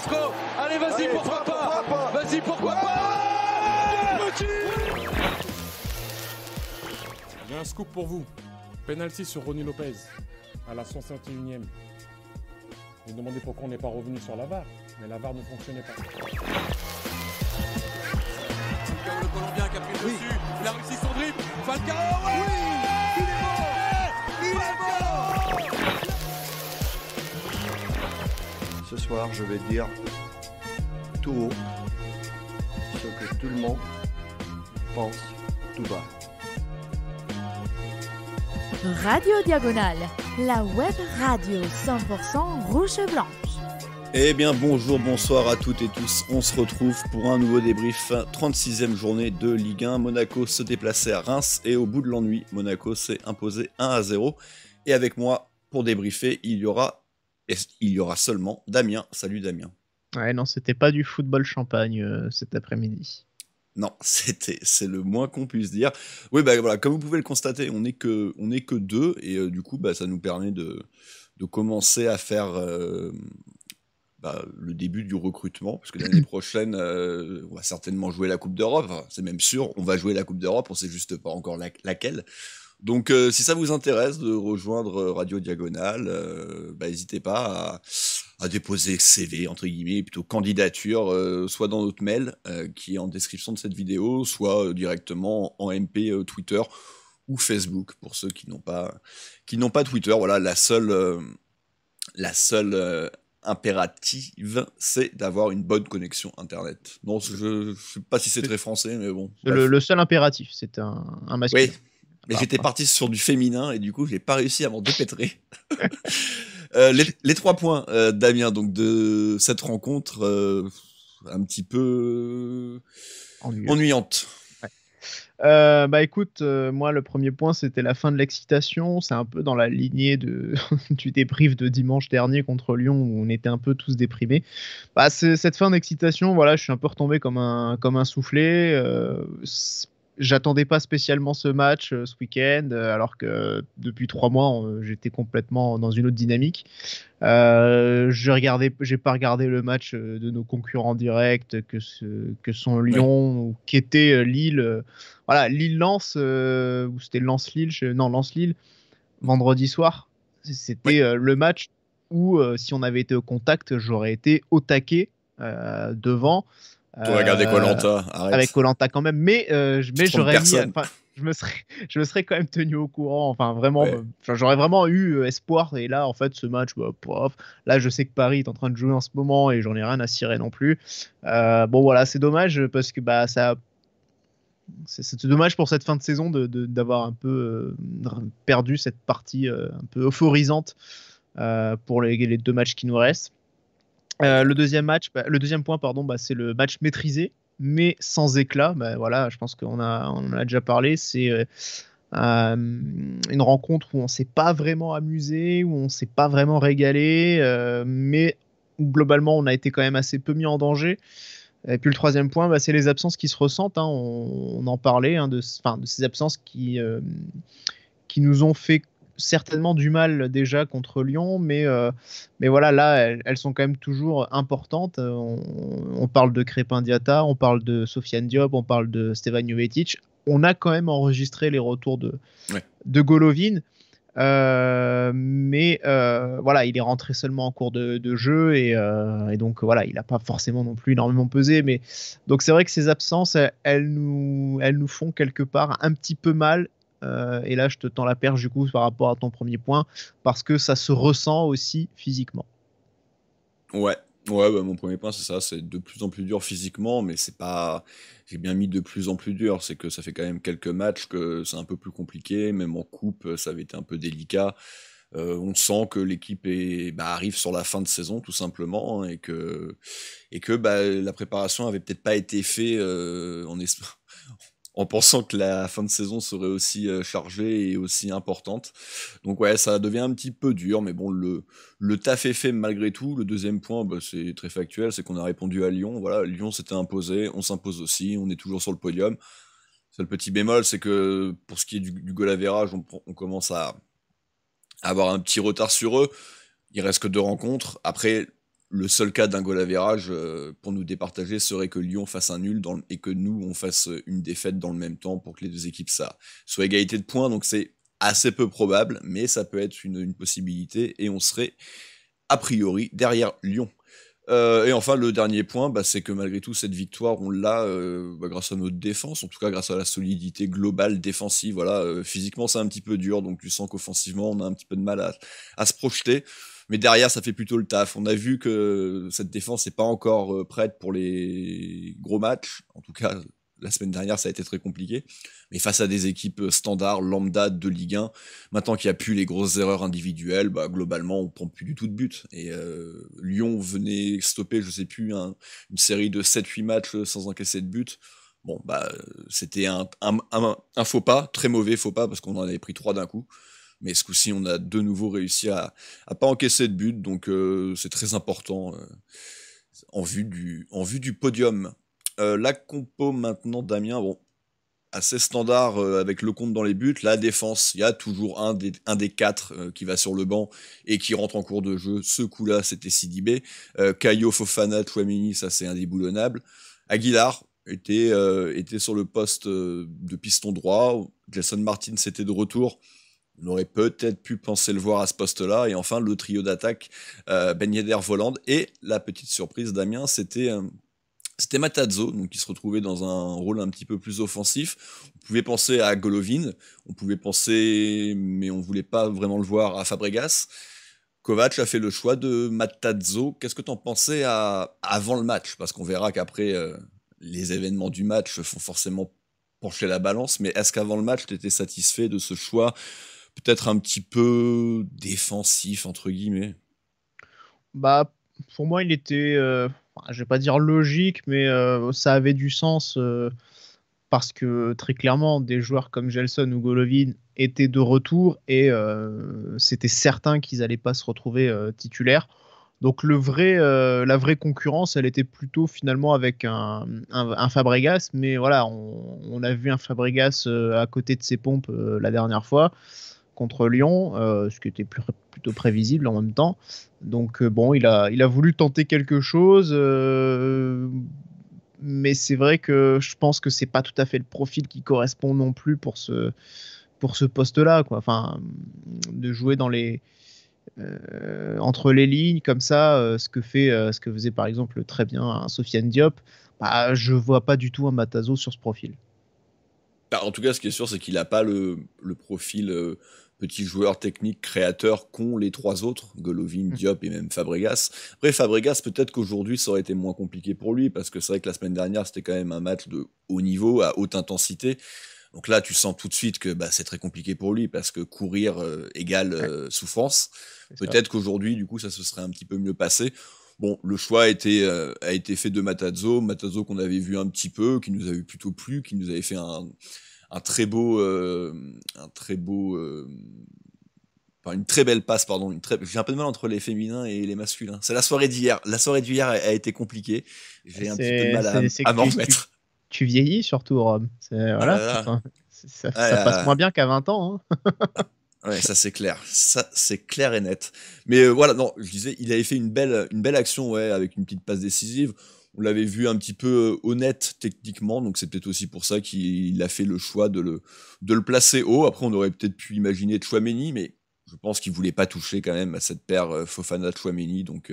Castro. Allez, vas-y, pourquoi pas. Vas-y, pourquoi pas. J'ai un scoop pour vous. Penalty sur Ronny Lopez à la 151e. Vous demandez pourquoi on n'est pas revenu sur la VAR, mais la VAR ne fonctionnait pas. Le Colombien qui a pris le dessus, il a réussi son dribble. Falcao, oui, il est mort. Ce soir, je vais dire tout haut ce que tout le monde pense tout bas. Radio Diagonale, la web radio 100% rouge-blanche. Eh bien bonjour, bonsoir à toutes et tous, on se retrouve pour un nouveau débrief, 36e journée de Ligue 1, Monaco se déplaçait à Reims et au bout de l'ennui, Monaco s'est imposé 1-0 et avec moi pour débriefer, il y aura seulement Damien. Salut Damien. Ouais non, c'était pas du football champagne cet après-midi. Non, c'est le moins qu'on puisse dire. Oui, bah voilà, comme vous pouvez le constater, on n'est que deux et du coup, bah, ça nous permet de commencer à faire le début du recrutement, parce que l'année prochaine, on va certainement jouer la Coupe d'Europe. Enfin, c'est même sûr, on va jouer la Coupe d'Europe, on sait juste pas encore laquelle. Donc, si ça vous intéresse de rejoindre Radio Diagonale, n'hésitez pas à déposer CV, entre guillemets, plutôt candidature, soit dans notre mail, qui est en description de cette vidéo, soit directement en MP Twitter ou Facebook, pour ceux qui n'ont pas Twitter. Voilà, la seule impérative, c'est d'avoir une bonne connexion Internet. Non, je sais pas si c'est très français, mais bon. Le seul impératif, c'est un masculin. Oui. Mais j'étais parti sur du féminin et du coup, j'ai pas réussi à m'en dépêtrer. Les 3 points, Damien, donc de cette rencontre un petit peu ennuyante. Ouais. Écoute, moi le premier point c'était la fin de l'excitation, c'est un peu dans la lignée du débrief de dimanche dernier contre Lyon où on était un peu tous déprimés. Cette fin d'excitation, voilà, je suis un peu retombé comme un soufflé. J'attendais pas spécialement ce match ce week-end, alors que depuis 3 mois, j'étais complètement dans une autre dynamique. J'ai pas regardé le match de nos concurrents directs que sont Lyon ou qu'était Lille. Voilà, Lille-Lens, ou c'était Lens-Lille, Lens-Lille, vendredi soir. C'était le match où, si on avait été au contact, j'aurais été au taquet devant. Pour regarder Koh-Lanta, arrête. Avec Koh-Lanta quand même, mais j'aurais mis, je me serais quand même tenu au courant, enfin vraiment, j'aurais vraiment eu espoir. Et là, en fait, ce match, là, je sais que Paris est en train de jouer en ce moment et j'en ai rien à cirer non plus. Bon, voilà, c'est dommage parce que c'est dommage pour cette fin de saison d'avoir un peu perdu cette partie un peu euphorisante pour les 2 matchs qui nous restent. Le deuxième point, c'est le match maîtrisé, mais sans éclat. Voilà, je pense qu'on en a déjà parlé. C'est une rencontre où on s'est pas vraiment amusé, où on s'est pas vraiment régalé, mais où globalement on a été quand même assez peu mis en danger. Et puis le troisième point, c'est les absences qui se ressentent. Hein. On en parlait de ces absences qui nous ont fait certainement du mal déjà contre Lyon, mais voilà, là elles sont quand même toujours importantes. On parle de Crépin Diatta, on parle de Sofiane Diop, on parle de Stevan Jovetic. On a quand même enregistré les retours de Golovin, mais voilà, il est rentré seulement en cours de jeu et donc voilà, il n'a pas forcément non plus énormément pesé, mais donc c'est vrai que ces absences elles nous font quelque part un petit peu mal. Et là je te tends la perche du coup par rapport à ton premier point, parce que ça se ressent aussi physiquement. Ouais, mon premier point c'est ça, c'est de plus en plus dur physiquement, mais c'est pas, j'ai bien mis de plus en plus dur, c'est que ça fait quand même quelques matchs que c'est un peu plus compliqué, même en coupe ça avait été un peu délicat. On sent que l'équipe arrive sur la fin de saison tout simplement, hein, et que la préparation avait peut-être pas été faite en pensant que la fin de saison serait aussi chargée et aussi importante. Donc ouais, ça devient un petit peu dur, mais bon, le taf est fait malgré tout. Le deuxième point, c'est très factuel, c'est qu'on a répondu à Lyon. Voilà, Lyon s'était imposé, on s'impose aussi, on est toujours sur le podium. Seul petit bémol, c'est que pour ce qui est du goal average, on commence à avoir un petit retard sur eux. Il reste que 2 rencontres. Après, le seul cas d'un goal average pour nous départager serait que Lyon fasse un nul et que nous, on fasse une défaite dans le même temps pour que les deux équipes soient égalité de points. Donc c'est assez peu probable, mais ça peut être une possibilité et on serait a priori derrière Lyon. Et enfin, le dernier point, c'est que malgré tout, cette victoire, on l'a grâce à notre défense, en tout cas grâce à la solidité globale défensive. Voilà, physiquement, c'est un petit peu dur, donc tu sens qu'offensivement, on a un petit peu de mal à se projeter. Mais derrière, ça fait plutôt le taf. On a vu que cette défense n'est pas encore prête pour les gros matchs. En tout cas, la semaine dernière, ça a été très compliqué. Mais face à des équipes standards, lambda de Ligue 1, maintenant qu'il n'y a plus les grosses erreurs individuelles, globalement, on ne prend plus du tout de but. Et Lyon venait stopper, je sais plus, une série de 7-8 matchs sans encaisser de but. Bon, c'était un faux pas, très mauvais faux pas, parce qu'on en avait pris 3 d'un coup. Mais ce coup-ci, on a de nouveau réussi à pas encaisser de but, donc c'est très important en vue du podium. La compo maintenant, Damien, bon, assez standard avec Lecomte dans les buts. La défense, il y a toujours un des 4 qui va sur le banc et qui rentre en cours de jeu. Ce coup-là, c'était Sidibé. Caio, Fofana, Tchouaméni, ça c'est indéboulonnable. Aguilar était sur le poste de piston droit. Jason Martin, c'était de retour. On aurait peut-être pu penser le voir à ce poste-là. Et enfin, le trio d'attaque, Ben Yedder, Voland. Et la petite surprise, Damien, c'était Matarazzo, donc qui se retrouvait dans un rôle un petit peu plus offensif. On pouvait penser à Golovin, on pouvait penser, mais on voulait pas vraiment le voir, à Fabregas. Kovac a fait le choix de Matarazzo. Qu'est-ce que tu en pensais avant le match? Parce qu'on verra qu'après, les événements du match font forcément pencher la balance, mais est-ce qu'avant le match, tu étais satisfait de ce choix peut-être un petit peu défensif, entre guillemets? Pour moi, il était, je vais pas dire logique, mais ça avait du sens parce que très clairement, des joueurs comme Gelson ou Golovin étaient de retour et c'était certain qu'ils n'allaient pas se retrouver titulaires. Donc la vraie concurrence, elle était plutôt finalement avec un Fabregas, mais voilà, on a vu un Fabregas à côté de ses pompes la dernière fois contre Lyon, ce qui était plutôt prévisible en même temps. Donc bon, il a voulu tenter quelque chose, mais c'est vrai que je pense que c'est pas tout à fait le profil qui correspond non plus pour ce poste-là, quoi. Enfin, de jouer dans entre les lignes comme ça, ce que faisait par exemple très bien un Sofiane Diop, je vois pas du tout un Matarazzo sur ce profil. En tout cas, ce qui est sûr, c'est qu'il n'a pas le profil petit joueur technique créateur qu'ont les 3 autres, Golovin, Diop et même Fabregas. Après, Fabregas, peut-être qu'aujourd'hui, ça aurait été moins compliqué pour lui, parce que c'est vrai que la semaine dernière, c'était quand même un match de haut niveau, à haute intensité. Donc là, tu sens tout de suite que c'est très compliqué pour lui, parce que courir égale souffrance. Peut-être qu'aujourd'hui, du coup, ça se serait un petit peu mieux passé. Bon, le choix a été fait de Matarazzo qu'on avait vu un petit peu, qui nous avait plutôt plu, qui nous avait fait une très belle passe, pardon. J'ai un peu de mal entre les féminins et les masculins. C'est la soirée d'hier. La soirée d'hier a été compliquée. J'ai un petit peu de mal à m'en remettre. Tu vieillis surtout, Rome. Voilà, ça passe moins bien qu'à 20 ans. Hein. Ouais, ça c'est clair. Ça c'est clair et net. Mais voilà, non, je disais, il avait fait une belle action, ouais, avec une petite passe décisive. On l'avait vu un petit peu honnête techniquement, donc c'est peut-être aussi pour ça qu'il a fait le choix de le placer haut. Après, on aurait peut-être pu imaginer Tchouaméni, mais je pense qu'il voulait pas toucher quand même à cette paire Fofana-Tchouaméni, donc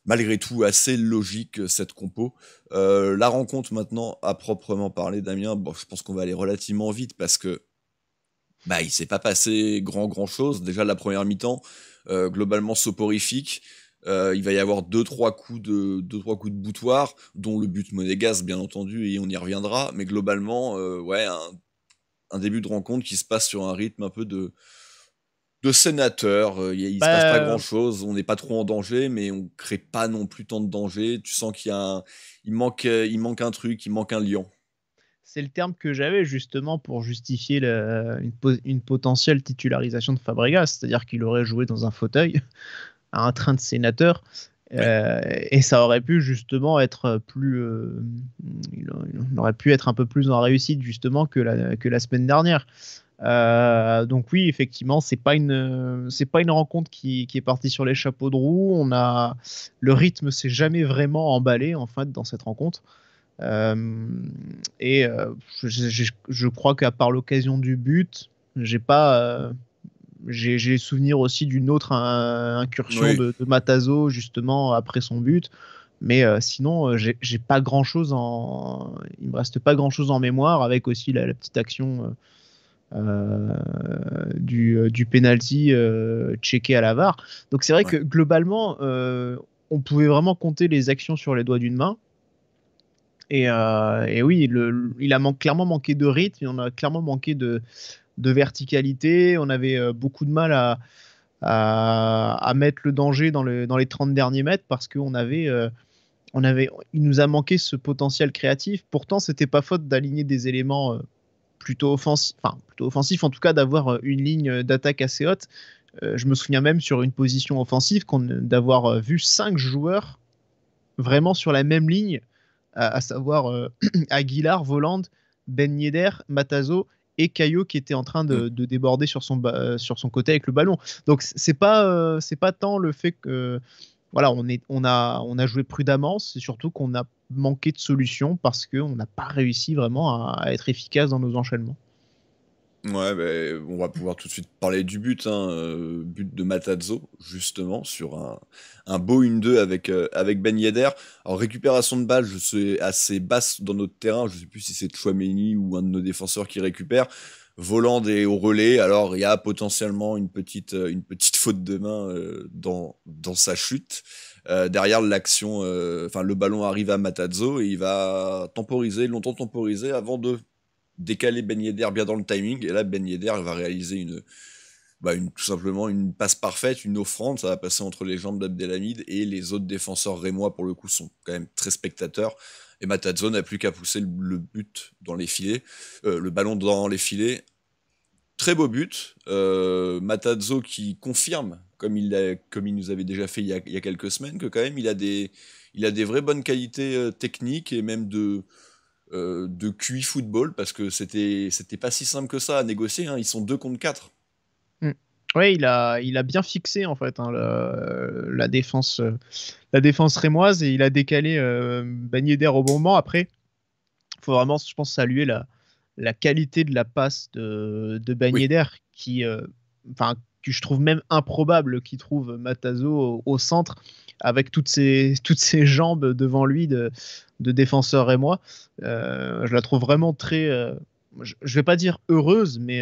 malgré tout assez logique cette compo. La rencontre maintenant à proprement parler, Damien, je pense qu'on va aller relativement vite parce que il s'est pas passé grand chose. Déjà la première mi-temps, globalement soporifique. Il va y avoir 2-3 coups de boutoir, dont le but monégasque bien entendu, et on y reviendra. Mais globalement, un début de rencontre qui se passe sur un rythme un peu de sénateur. Il se passe pas grand-chose. On n'est pas trop en danger, mais on crée pas non plus tant de danger. Tu sens qu'il manque un truc, il manque un lion. C'est le terme que j'avais justement pour justifier une potentielle titularisation de Fabregas, c'est-à-dire qu'il aurait joué dans un fauteuil à un train de sénateur, et ça aurait pu justement être plus, il aurait pu être un peu plus en réussite justement que la semaine dernière. Donc oui, effectivement, c'est pas une rencontre qui est partie sur les chapeaux de roue. Le rythme s'est jamais vraiment emballé en fait dans cette rencontre. Je crois qu'à part l'occasion du but, j'ai souvenir aussi d'une autre incursion Oui. de Matazo justement après son but. Mais sinon, j'ai pas grand chose il me reste pas grand chose en mémoire, avec aussi la petite action du penalty checké à la VAR. Donc c'est vrai que globalement, on pouvait vraiment compter les actions sur les doigts d'une main. Et oui, il a clairement manqué de rythme, on a clairement manqué de verticalité. On avait beaucoup de mal à mettre le danger dans les 30 derniers mètres, parce qu'il nous a manqué ce potentiel créatif. Pourtant, c'était pas faute d'aligner des éléments plutôt offensifs, en tout cas d'avoir une ligne d'attaque assez haute. Je me souviens même sur une position offensive d'avoir vu 5 joueurs vraiment sur la même ligne, à savoir Aguilar, Voland, Ben Yedder, Matazo et Caio, qui était en train de déborder sur son côté avec le ballon. Donc c'est pas tant le fait que voilà, on a joué prudemment, c'est surtout qu'on a manqué de solutions parce qu'on n'a pas réussi vraiment à être efficace dans nos enchaînements. Ouais, on va pouvoir tout de suite parler du but, but de Matazo, justement, sur un beau 1-2 avec Ben Yedder. Alors, récupération de balle, je sais, assez basse dans notre terrain, je sais plus si c'est Tchouaméni ou un de nos défenseurs qui récupère. Voland est au relais, alors il y a potentiellement une petite faute de main dans sa chute. Derrière l'action, le ballon arrive à Matazo et il va longtemps temporiser avant de décaler Ben Yedder bien dans le timing, et là Ben Yedder va réaliser tout simplement une passe parfaite, une offrande. Ça va passer entre les jambes d'Abdelhamid, et les autres défenseurs rémois pour le coup sont quand même très spectateurs, et Matazo n'a plus qu'à pousser le but dans les filets, le ballon dans les filets. Très beau but, Matazo qui confirme, comme il nous avait déjà fait il y a quelques semaines, que quand même il a des vraies bonnes qualités techniques, et même de QI football, parce que c'était pas si simple que ça à négocier, ils sont 2 contre 4. Oui, il a bien fixé en fait la défense rémoise, et il a décalé Ben Yedder au bon moment. Après, il faut vraiment, je pense, saluer la qualité de la passe de Ben Yedder, que je trouve même improbable qu'il trouve Matazo au centre, avec toutes ces jambes devant lui de défenseurs rémois. Je la trouve vraiment très, je vais pas dire heureuse, mais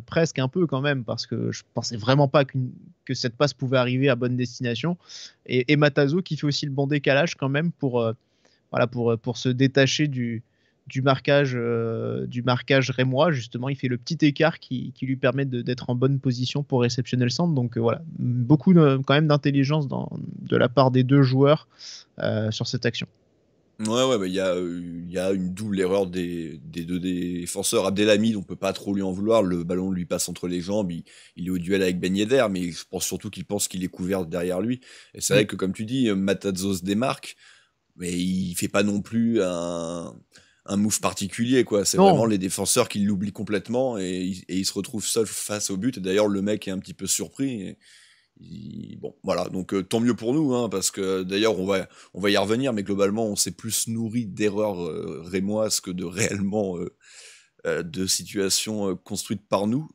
presque un peu quand même, parce que je pensais vraiment pas que cette passe pouvait arriver à bonne destination. Et Matazo qui fait aussi le bon décalage quand même pour se détacher du marquage rémois. Justement, il fait le petit écart qui lui permet d'être en bonne position pour réceptionner le centre. Donc voilà, beaucoup quand même d'intelligence de la part des deux joueurs sur cette action. Ouais, il y a une double erreur des deux défenseurs. Abdelhamid, on peut pas trop lui en vouloir, le ballon lui passe entre les jambes, il est au duel avec Ben Yedder, mais je pense surtout qu'il pense qu'il est couvert derrière lui. Et c'est vrai que, comme tu dis, Matazo se démarque, mais il fait pas non plus un move particulier, quoi. C'est vraiment les défenseurs qui l'oublient complètement, et il se retrouve seul face au but. Et d'ailleurs, le mec est un petit peu surpris. Bon, voilà, donc tant mieux pour nous, parce que d'ailleurs on va y revenir, mais globalement on s'est plus nourri d'erreurs rémoises que de réellement de situations construites par nous.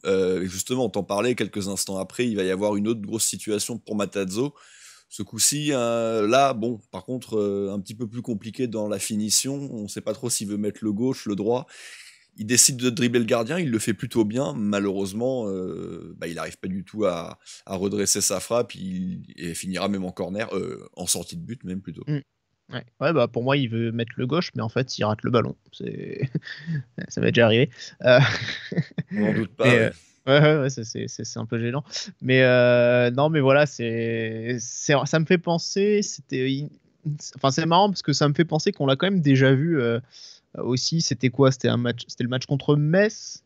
Justement, on t'en parlait quelques instants après, il va y avoir une autre grosse situation pour Matazo. Ce coup-ci, là, bon, par contre, un petit peu plus compliqué dans la finition. On sait pas trop s'il veut mettre le gauche, le droit. Il décide de dribbler le gardien, il le fait plutôt bien. Malheureusement, il n'arrive pas du tout à redresser sa frappe. Il finira même en corner, en sortie de but même plutôt. Ouais, pour moi, il veut mettre le gauche, mais en fait, il rate le ballon. Ça m'est déjà arrivé. On n'en doute pas. Ouais, c'est un peu gênant. Mais non, mais voilà, ça me fait penser. C'est marrant parce que ça me fait penser qu'on l'a quand même déjà vu. Aussi, c'était quoi? C'était le match contre Metz,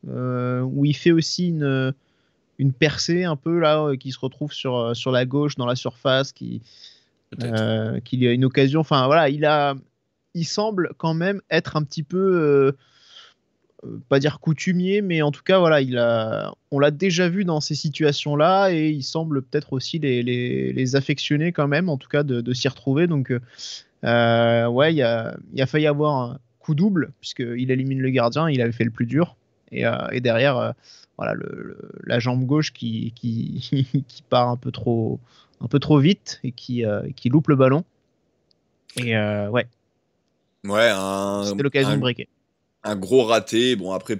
où il fait aussi une percée un peu là, qui se retrouve sur la gauche dans la surface, qu'il y a une occasion. Enfin voilà, il semble quand même être un petit peu pas dire coutumier, mais en tout cas, voilà, on l'a déjà vu dans ces situations-là et il semble peut-être aussi les affectionner quand même, en tout cas de s'y retrouver. Donc, ouais, il a failli avoir un coup double, puisqu'il élimine le gardien, il avait fait le plus dur. Et derrière, voilà, la jambe gauche qui qui part un peu trop vite et qui loupe le ballon. Et ouais, Ouais, c'était l'occasion de breaker. un gros raté. Bon, après,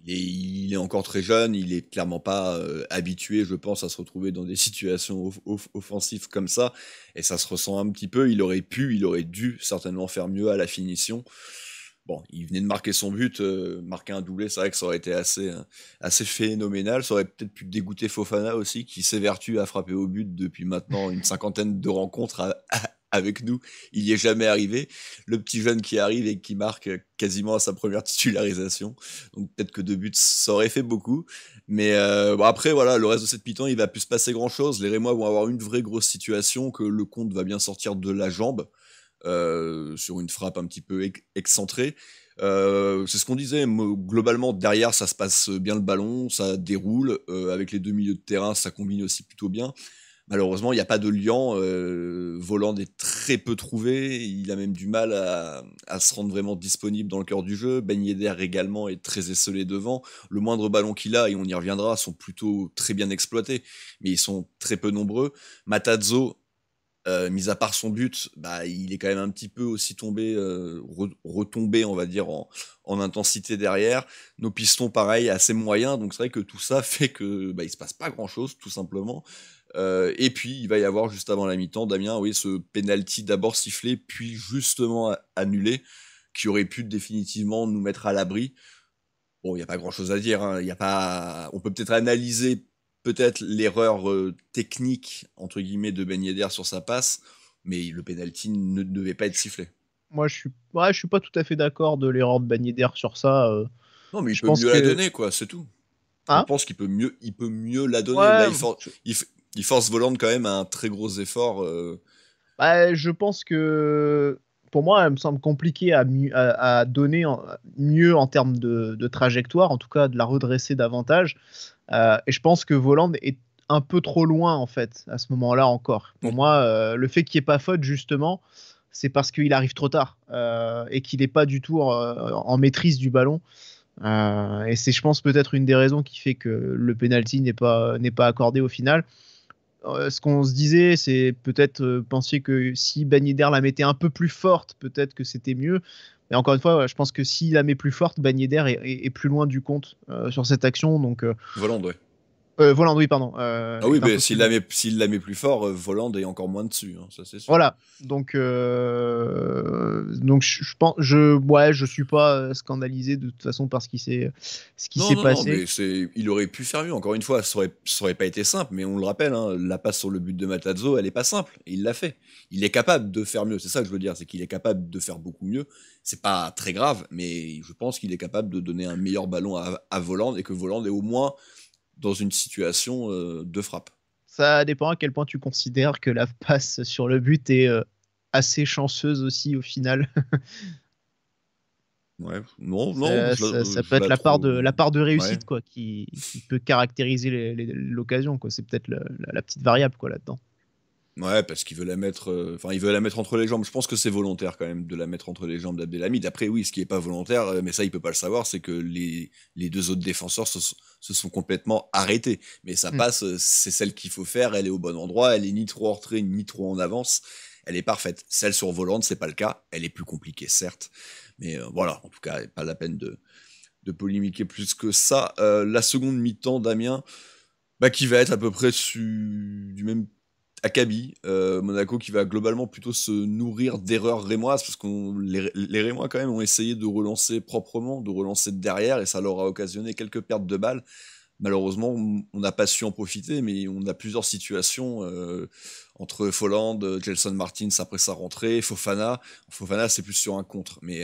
il est encore très jeune, il est clairement pas habitué, je pense, à se retrouver dans des situations offensives comme ça. Et ça se ressent un petit peu. Il aurait dû certainement faire mieux à la finition. Bon, il venait de marquer son but, marquer un doublé, c'est vrai que ça aurait été assez phénoménal. Ça aurait peut-être pu dégoûter Fofana aussi, qui s'évertue à frapper au but depuis maintenant une cinquantaine de rencontres avec nous. Il n'y est jamais arrivé. Le petit jeune qui arrive et qui marque quasiment à sa première titularisation. Donc peut-être que 2 buts, ça aurait fait beaucoup. Mais bon, après, voilà, le reste de cette mi-temps, il va plus se passer grand-chose. Les Rémois vont avoir une vraie grosse situation, que le compte va bien sortir de la jambe. Sur une frappe un petit peu excentrée. C'est ce qu'on disait, globalement derrière ça se passe bien le ballon, ça déroule, avec les 2 milieux de terrain ça combine aussi plutôt bien. Malheureusement il n'y a pas de liant, Voland est très peu trouvé, il a même du mal à se rendre vraiment disponible dans le cœur du jeu. Ben Yedder également est très esselé devant, le moindre ballon qu'il a, et on y reviendra, sont plutôt très bien exploités, mais ils sont très peu nombreux. Matarazzo, mis à part son but, bah, il est quand même un petit peu aussi tombé, retombé, on va dire, en intensité derrière. Nos pistons, pareil, assez moyens. Donc c'est vrai que tout ça fait que bah, il se passe pas grand-chose, tout simplement. Et puis il va y avoir juste avant la mi-temps, Damien, oui, ce penalty d'abord sifflé, puis justement annulé, qui aurait pu définitivement nous mettre à l'abri. Bon, il n'y a pas grand-chose à dire. Hein. On peut peut-être analyser l'erreur technique entre guillemets de Ben Yedder sur sa passe, mais le penalty ne devait pas être sifflé. Moi, je suis pas tout à fait d'accord de l'erreur de Ben Yedder sur ça. Non, mais il je peut pense mieux que... la donner, quoi, c'est tout. Je Hein pense qu'il peut mieux la donner. Ouais, Là, il force Voland quand même à un très gros effort. bah, je pense que pour moi, elle me semble compliqué à donner mieux en termes de trajectoire, en tout cas de la redresser davantage. Et je pense que Voland est un peu trop loin en fait à ce moment-là encore. Pour moi, le fait qu'il n'y ait pas faute justement, c'est parce qu'il arrive trop tard et qu'il n'est pas du tout en maîtrise du ballon. Et c'est, je pense, peut-être une des raisons qui fait que le penalty n'est pas accordé au final. Ce qu'on se disait, c'est peut-être penser que si Ben Yedder la mettait un peu plus forte, peut-être que c'était mieux. Mais encore une fois, je pense que s'il la met plus forte, Ben Yedder est plus loin du compte sur cette action. Donc, Voland, ouais. Voland, oui, pardon. Ah oui, mais s'il la met plus fort, Voland est encore moins dessus, hein, ça c'est sûr. Voilà. Donc je pense, je suis pas scandalisé de toute façon par ce qui s'est passé. Non, mais il aurait pu faire mieux. Encore une fois, ça aurait pas été simple, mais on le rappelle, hein, la passe sur le but de Matarazzo, elle est pas simple, et il l'a fait. Il est capable de faire mieux. C'est ça que je veux dire, c'est qu'il est capable de faire beaucoup mieux. C'est pas très grave, mais je pense qu'il est capable de donner un meilleur ballon à Voland, et que Voland est au moins dans une situation de frappe. Ça dépend à quel point tu considères que la passe sur le but est assez chanceuse aussi au final. Ouais, non, ça peut être la part de réussite quoi, qui peut caractériser l'occasion quoi. C'est peut-être la petite variable quoi là-dedans. Ouais, parce qu'il veut la mettre, il veut la mettre entre les jambes. Je pense que c'est volontaire quand même de la mettre entre les jambes d'Abdelhamid. Après, oui, ce qui est pas volontaire, mais ça il peut pas le savoir, c'est que les 2 autres défenseurs se sont complètement arrêtés. Mais sa passe, c'est celle qu'il faut faire. Elle est au bon endroit. Elle est ni trop en retrait ni trop en avance. Elle est parfaite. Celle sur Voland, c'est pas le cas. Elle est plus compliquée, certes, mais voilà. En tout cas, pas la peine de polémiquer plus que ça. La seconde mi-temps, Damien, qui va être à peu près du même acabit, Monaco qui va globalement plutôt se nourrir d'erreurs rémoises, parce que les Rémois quand même ont essayé de relancer proprement, de relancer de derrière, et ça leur a occasionné quelques pertes de balles. Malheureusement, on n'a pas su en profiter, mais on a plusieurs situations entre Folland, Gelson Martins après sa rentrée, Fofana, c'est plus sur un contre, mais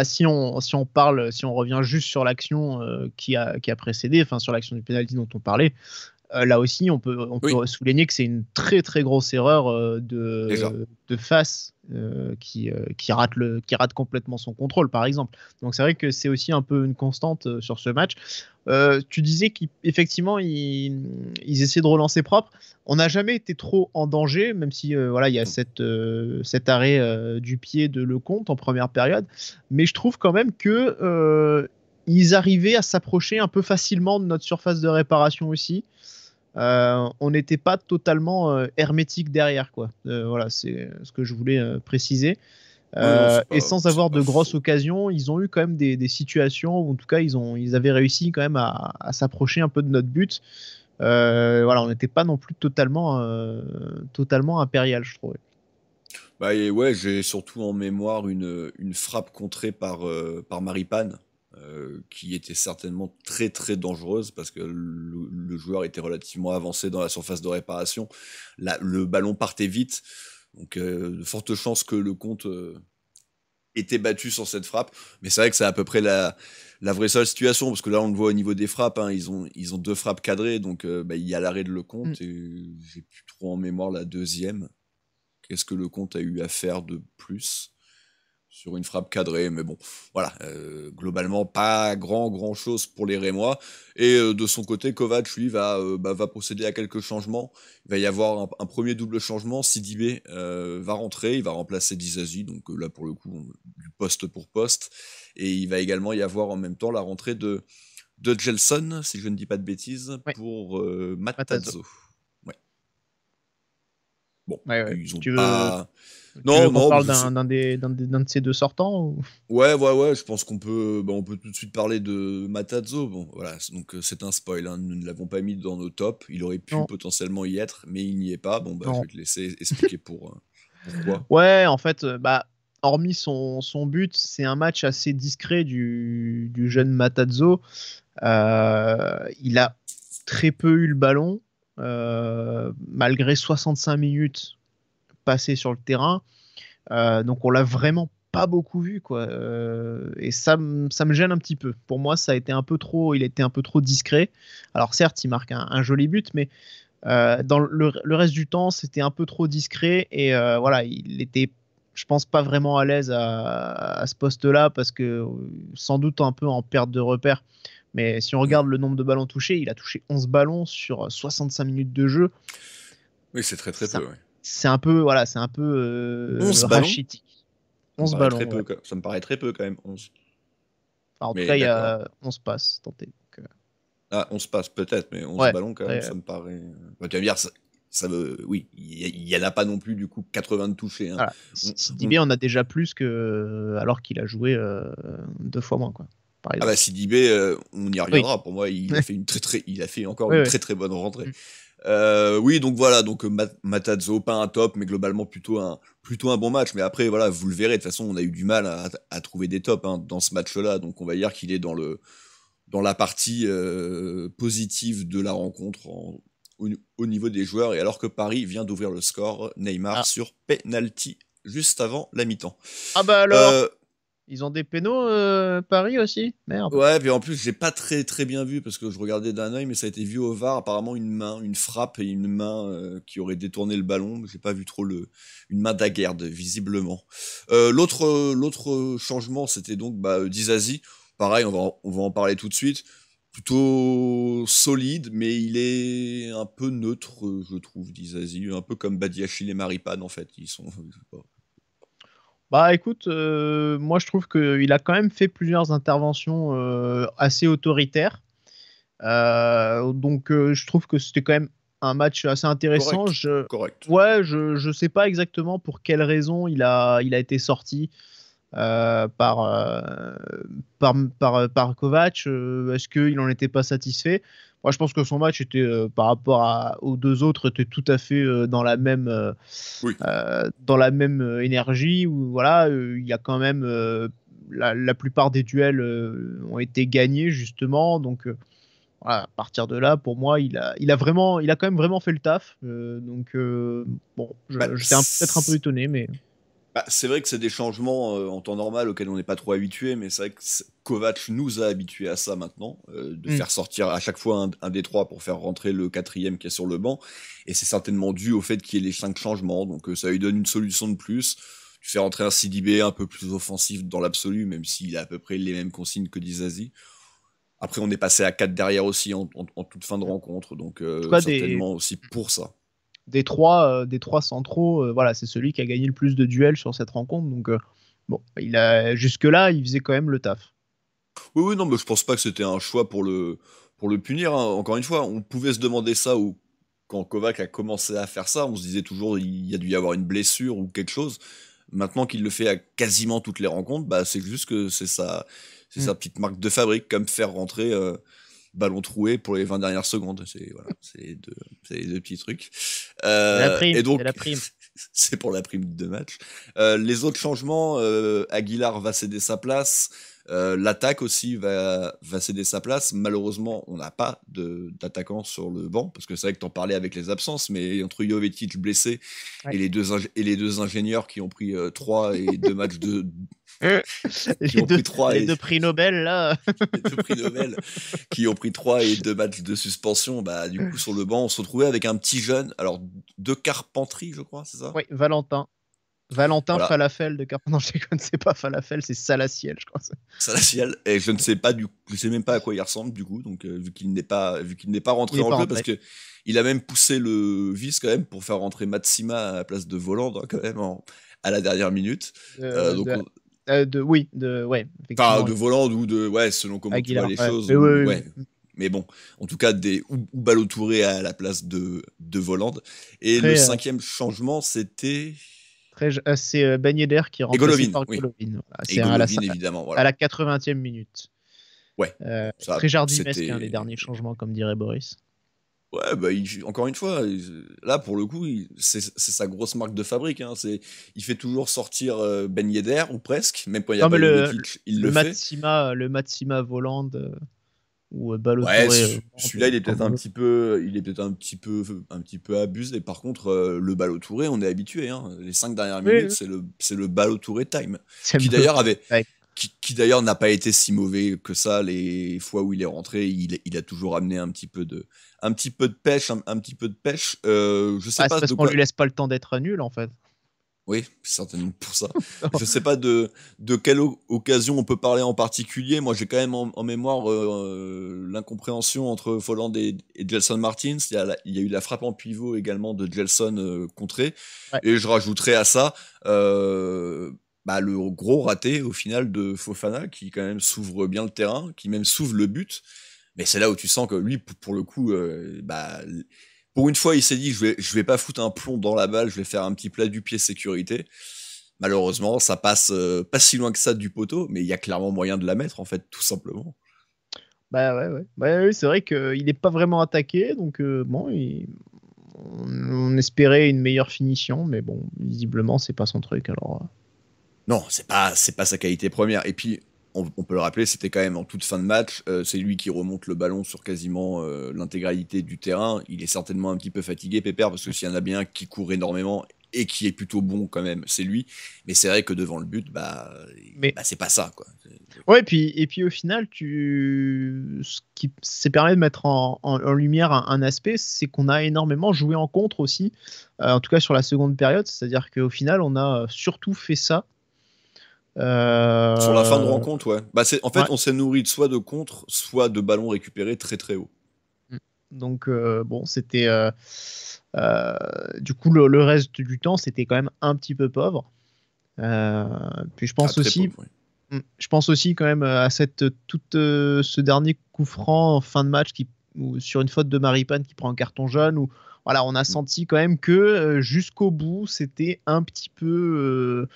si on revient juste sur l'action qui a précédé, enfin sur l'action du penalty dont on parlait, là aussi, on peut souligner que c'est une très très grosse erreur Déjà. de face qui rate complètement son contrôle, par exemple. Donc c'est vrai que c'est aussi un peu une constante sur ce match. Tu disais qu'effectivement ils essaient de relancer propre. On n'a jamais été trop en danger, même si voilà, il y a cet arrêt du pied de Lecomte en première période. Mais je trouve quand même que ils arrivaient à s'approcher un peu facilement de notre surface de réparation aussi. On n'était pas totalement hermétique derrière, quoi. Voilà, c'est ce que je voulais préciser. Et sans avoir de grosses occasions, ils ont eu quand même des situations où, en tout cas, ils avaient réussi quand même à s'approcher un peu de notre but. Voilà, on n'était pas non plus totalement impérial, je trouvais. Bah, et ouais, j'ai surtout en mémoire une frappe contrée par Maripane, qui était certainement très très dangereuse parce que le joueur était relativement avancé dans la surface de réparation. Le ballon partait vite, donc de fortes chances que Lecomte était battu sur cette frappe. Mais c'est vrai que c'est à peu près la vraie seule situation, parce que là on le voit au niveau des frappes, hein, ils ont 2 frappes cadrées, donc il y a l'arrêt de Lecomte, et j'ai plus trop en mémoire la deuxième. Qu'est-ce que Lecomte a eu à faire de plus sur une frappe cadrée, mais bon, voilà, globalement pas grand chose pour les Rémois. Et de son côté, Kovac, lui, va procéder à quelques changements. Il va y avoir un premier double changement. Sidibé va rentrer, il va remplacer Dizazi, donc là pour le coup, du poste pour poste. Et il va également y avoir en même temps la rentrée de Gelson, si je ne dis pas de bêtises, pour Matarazzo. Ouais. Bon, ils ont pas... Non, on parle d'un de ces deux sortants ou... Ouais, je pense qu'on peut, on peut tout de suite parler de Matarazzo. Bon, voilà, donc c'est un spoil, hein, nous ne l'avons pas mis dans nos tops, il aurait pu potentiellement y être, mais il n'y est pas. Bon, je vais te laisser expliquer pourquoi. Ouais, en fait, hormis son but, c'est un match assez discret du jeune Matarazzo. Il a très peu eu le ballon, malgré 65 minutes passées sur le terrain. Donc on l'a vraiment pas beaucoup vu, quoi. Et ça me gêne un petit peu. Pour moi, il était un peu trop discret. Alors certes, il marque un joli but, mais dans le reste du temps, c'était un peu trop discret. Et voilà, il était, je pense, pas vraiment à l'aise à ce poste-là, parce que sans doute un peu en perte de repère. Mais si on regarde le nombre de ballons touchés, il a touché 11 ballons sur 65 minutes de jeu. Oui, c'est très peu. Ouais. C'est un peu, voilà, c'est un peu 11 rachitique. 11 ballons. Ça me paraît très peu quand même, 11. Alors, en tout cas, il y a 11 passes tentées. Ah, 11 passes peut-être, mais 11 ballons quand même, ça me paraît... tu vas me dire, oui, il n'y en a pas non plus du coup 80 de touchés. Hein. Voilà. Sidibé en a déjà plus que alors qu'il a joué 2 fois moins, quoi. Ah bah Sidibé, on y reviendra. Pour moi, il a fait une très très bonne rentrée. Oui, donc voilà, donc Matarazzo, pas un top, mais globalement plutôt un bon match. Mais après, voilà, vous le verrez, de toute façon, on a eu du mal à trouver des tops dans ce match-là. Donc on va dire qu'il est dans la partie positive de la rencontre au niveau des joueurs. Et alors que Paris vient d'ouvrir le score, Neymar sur penalty juste avant la mi-temps. Ah bah alors ils ont des pénaux, Paris aussi? Merde. Ouais, puis en plus, j'ai pas très très bien vu parce que je regardais d'un œil, mais ça a été vu au VAR. Apparemment, une frappe et une main qui aurait détourné le ballon. J'ai pas vu trop une main d'Aguerd, visiblement. L'autre changement, c'était donc Dizazi. Pareil, on va en parler tout de suite. Plutôt solide, mais il est un peu neutre, je trouve, Dizazi. Un peu comme Badiachile et Maripane, en fait. Ils sont... Bah écoute, moi je trouve qu'il a quand même fait plusieurs interventions assez autoritaires. Donc je trouve que c'était quand même un match assez intéressant. Correct. Ouais, je sais pas exactement pour quelle raison il a été sorti par Kovac. Est-ce qu'il n'en était pas satisfait? Moi, je pense que son match était, par rapport aux deux autres, était tout à fait dans la même énergie. Où voilà, il y a quand même la plupart des duels ont été gagnés justement. Donc voilà, à partir de là, pour moi, il a quand même vraiment fait le taf. Donc bon, j'étais peut-être un peu étonné, mais Bah, c'est vrai que c'est des changements en temps normal auxquels on n'est pas trop habitué, mais c'est vrai que Kovac nous a habitués à ça maintenant, de faire sortir à chaque fois un des trois pour faire rentrer le quatrième qui est sur le banc. Et c'est certainement dû au fait qu'il y ait les 5 changements, donc ça lui donne une solution de plus. Tu fais rentrer un Sidibé un peu plus offensif dans l'absolu, même s'il a à peu près les mêmes consignes que Disasi. Après, on est passé à 4 derrière aussi en toute fin de rencontre, donc certainement aussi pour ça. Des trois centraux, voilà, c'est celui qui a gagné le plus de duels sur cette rencontre. Donc, bon, jusque-là, il faisait quand même le taf. Oui, non, mais je pense pas que c'était un choix pour le punir. Hein. Encore une fois, on pouvait se demander ça quand Kovac a commencé à faire ça, on se disait toujours il y a dû y avoir une blessure ou quelque chose. Maintenant qu'il le fait à quasiment toutes les rencontres, bah, c'est juste que c'est sa petite marque de fabrique, comme faire rentrer ballon troué pour les 20 dernières secondes. C'est les deux petits trucs. La prime, et donc, la prime. c'est pour la prime de match. Les autres changements, Aguilar va céder sa place. L'attaque aussi va céder sa place. Malheureusement, on n'a pas d'attaquant sur le banc, parce que c'est vrai que t'en parlais avec les absences, mais entre Jovetic blessé et les deux ingénieurs qui ont pris 3 et 2 matchs de... les deux prix Nobel, là. Les 2 prix Nobel qui ont pris 3 et 2 matchs de suspension. Bah, du coup, sur le banc, on se retrouvait avec un petit jeune, alors de Carpentry, je crois, c'est ça? Oui, Valentin. Voilà. Falafel de Carpentry. Non, je déconne, c'est pas Falafel, c'est Salaciel, je crois. Salaciel, et je ne sais pas je sais même pas à quoi il ressemble du coup, donc vu qu'il n'est pas rentré en jeu, parce que il a même poussé le vice quand même pour faire rentrer Matsima à la place de Voland quand même à la dernière minute. De Voland ou selon comment Aguilar, tu vois les choses. Mais bon, en tout cas, ou Ballo-Touré à la place de Voland. Et le 5e changement, c'était... c'est Ben Yedder qui est remplacé par Golovin. Voilà, c'est Golovin, évidemment. Voilà. À la 80e minute. Ouais. Très jardimesque, les derniers changements, comme dirait Boris. Ouais, bah, encore une fois, là, pour le coup, c'est sa grosse marque de fabrique. Hein. Il fait toujours sortir Ben Yedder, ou presque, même quand il y a pas il le fait. Le Matsima Voland... ou Ballo-Touré. Ouais, celui-là, il est peut-être un petit peu abusé. Par contre, le Ballo-Touré, on est habitué. Hein. Les 5 dernières minutes, c'est le Ballo-Touré time. Qui d'ailleurs n'a pas été si mauvais que ça les fois où il est rentré. Il a toujours amené un petit peu de pêche, un petit peu de pêche. Je sais pas. C'est parce qu'on lui laisse pas le temps d'être nul, en fait. Oui, certainement pour ça. Je sais pas de quelle occasion on peut parler en particulier. Moi, j'ai quand même en mémoire l'incompréhension entre Folland et Gelson Martins. Il y a eu la frappe en pivot également de Gelson contrée. Ouais. Et je rajouterais à ça le gros raté au final de Fofana, qui quand même s'ouvre bien le terrain, qui même s'ouvre le but. Mais c'est là où tu sens que lui, pour le coup, pour une fois, il s'est dit je vais pas foutre un plomb dans la balle, je vais faire un petit plat du pied sécurité. Malheureusement, ça passe pas si loin que ça du poteau, mais il y a clairement moyen de la mettre, en fait, tout simplement. Ouais, c'est vrai qu'il n'est pas vraiment attaqué, donc on espérait une meilleure finition, mais bon, visiblement, c'est pas son truc, alors... Non, c'est pas sa qualité première. Et puis, on peut le rappeler, c'était quand même en toute fin de match. C'est lui qui remonte le ballon sur quasiment l'intégralité du terrain. Il est certainement un petit peu fatigué, Pépère, parce que s'il y en a bien qui court énormément et qui est plutôt bon quand même, c'est lui. Mais c'est vrai que devant le but, c'est pas ça, quoi. Ouais, et puis au final, ce qui s'est permis de mettre en lumière un aspect, c'est qu'on a énormément joué en contre aussi, en tout cas sur la seconde période. C'est-à-dire qu'au final, on a surtout fait ça. Sur la fin de rencontre, ouais. On s'est nourri soit de contre, soit de ballons récupérés très très haut. Donc c'était du coup le reste du temps, c'était quand même un petit peu pauvre. Puis je pense aussi, pauvre, oui. Je pense aussi quand même à ce dernier coup franc en fin de match sur une faute de Maripane qui prend un carton jaune, où voilà, on a senti quand même que jusqu'au bout, c'était un petit peu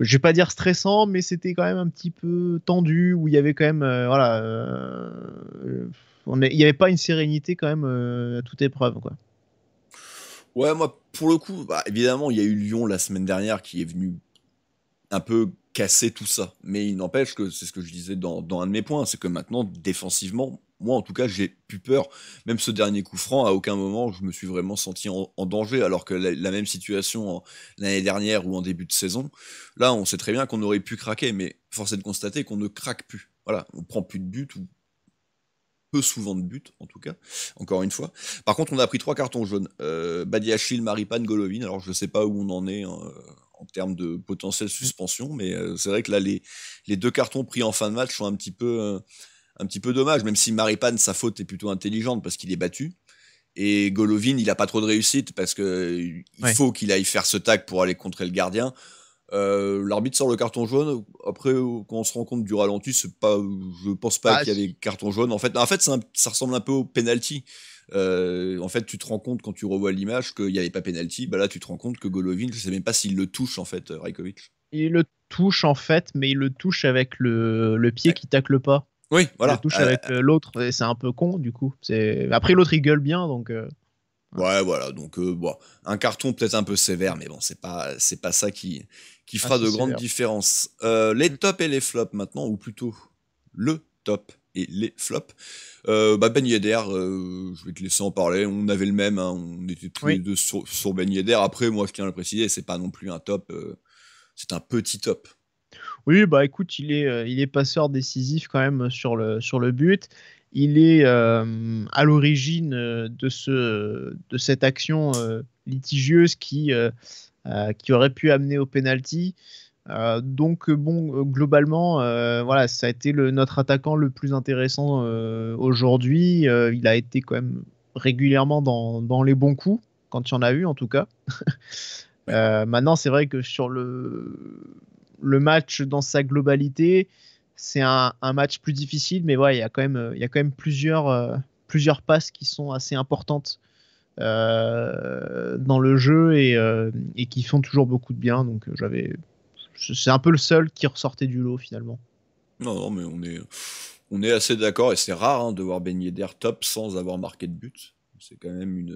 je vais pas dire stressant, mais c'était quand même un petit peu tendu, où il y avait quand même il n'y avait pas une sérénité quand même à toute épreuve, quoi. Ouais, moi pour le coup, évidemment il y a eu Lyon la semaine dernière qui est venu un peu casser tout ça, mais il n'empêche que c'est ce que je disais dans un de mes points, c'est que maintenant défensivement moi en tout cas j'ai plus peur. Même ce dernier coup franc, à aucun moment je me suis vraiment senti en danger, alors que la même situation l'année dernière ou en début de saison, là on sait très bien qu'on aurait pu craquer, mais force est de constater qu'on ne craque plus. Voilà, on prend plus de buts, ou peu souvent de buts en tout cas, encore une fois. Par contre on a pris 3 cartons jaunes, Badiachil, Maripane, Golovin. Alors je sais pas où on en est en termes de potentielle suspension, mais c'est vrai que là les 2 cartons pris en fin de match sont un petit peu dommage, même si Maripane, sa faute est plutôt intelligente parce qu'il est battu. Et Golovin, il a pas trop de réussite parce que il faut qu'il aille faire ce tac pour aller contrer le gardien. L'arbitre sort le carton jaune. Après, quand on se rend compte du ralenti, je pense pas qu'il y avait carton jaune. En fait, ça ressemble un peu au penalty. En fait, tu te rends compte quand tu revois l'image qu'il n'y avait pas penalty. Bah là, tu te rends compte que Golovin, je sais même pas s'il le touche en fait, Rajkovic. Il le touche en fait, mais il le touche avec le pied qui tacle pas. Oui, voilà. Il le touche avec l'autre, et c'est un peu con du coup. Après l'autre il gueule bien, donc. Ouais, voilà. Donc bon, un carton peut-être un peu sévère, mais bon, c'est pas ça qui fera de grandes différences. Les tops et les flops maintenant, ou plutôt le top et les flops. Ben Yedder, je vais te laisser en parler. On avait le même, hein, on était tous les deux sur Ben Yedder. Après, moi, je tiens à le préciser, c'est pas non plus un top, c'est un petit top. Oui, bah écoute, il est passeur décisif quand même sur le but. Il est à l'origine de cette action litigieuse qui aurait pu amener au penalty. Donc bon, globalement, voilà, ça a été notre attaquant le plus intéressant aujourd'hui. Il a été quand même régulièrement dans les bons coups, quand il y en a eu en tout cas. Maintenant, c'est vrai que sur le match dans sa globalité, c'est un match plus difficile, mais ouais, il y a quand même plusieurs passes qui sont assez importantes dans le jeu et qui font toujours beaucoup de bien. Donc c'est un peu le seul qui ressortait du lot finalement. Non, mais on est assez d'accord, et c'est rare de voir Ben Yedder top sans avoir marqué de but. C'est quand même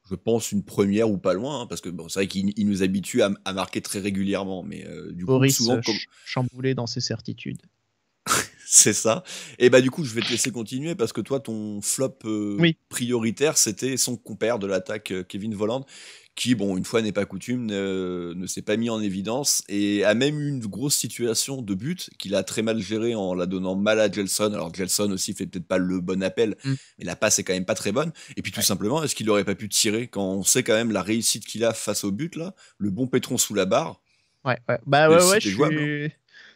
je pense une première ou pas loin, parce que bon, c'est vrai qu'il nous habitue à marquer très régulièrement, mais du Boris coup souvent chamboulé dans ses certitudes. C'est ça. Et bah du coup je vais te laisser continuer, parce que toi ton flop prioritaire c'était son compère de l'attaque, Kevin Volland, qui bon, une fois n'est pas coutume, ne s'est pas mis en évidence et a même eu une grosse situation de but qu'il a très mal géré en la donnant mal à Gelson. Alors Gelson aussi fait peut-être pas le bon appel, mais la passe est quand même pas très bonne. Et puis tout simplement, est-ce qu'il aurait pas pu tirer quand on sait quand même la réussite qu'il a face au but là, le bon pétron sous la barre.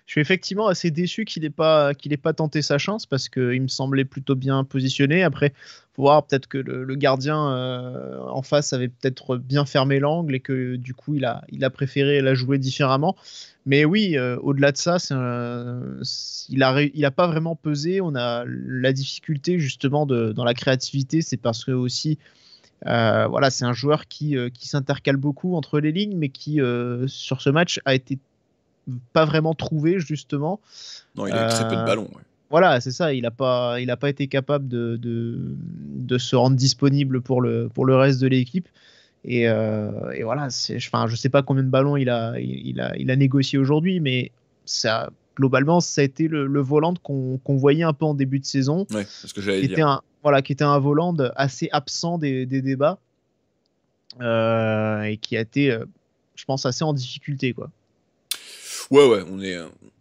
Je suis effectivement assez déçu qu'il ait pas tenté sa chance, parce qu'il me semblait plutôt bien positionné. Après, faut voir, peut-être que le gardien en face avait peut-être bien fermé l'angle et que du coup il a préféré la jouer différemment. Mais oui, au-delà de ça, il a pas vraiment pesé. On a la difficulté justement dans la créativité, c'est parce que aussi voilà, c'est un joueur qui s'intercale beaucoup entre les lignes, mais qui sur ce match a été pas vraiment trouvé justement. Non, il a eu très peu de ballons. Ouais. Voilà, c'est ça. Il a pas été capable de se rendre disponible pour le reste de l'équipe. Et voilà, je sais pas combien de ballons il a négocié aujourd'hui, mais ça, globalement, ça a été le Volland qu'on voyait un peu en début de saison. Ouais, c'est ce que j'allais dire. Qui était un Volland assez absent des débats et qui a été, je pense, assez en difficulté, quoi. Ouais,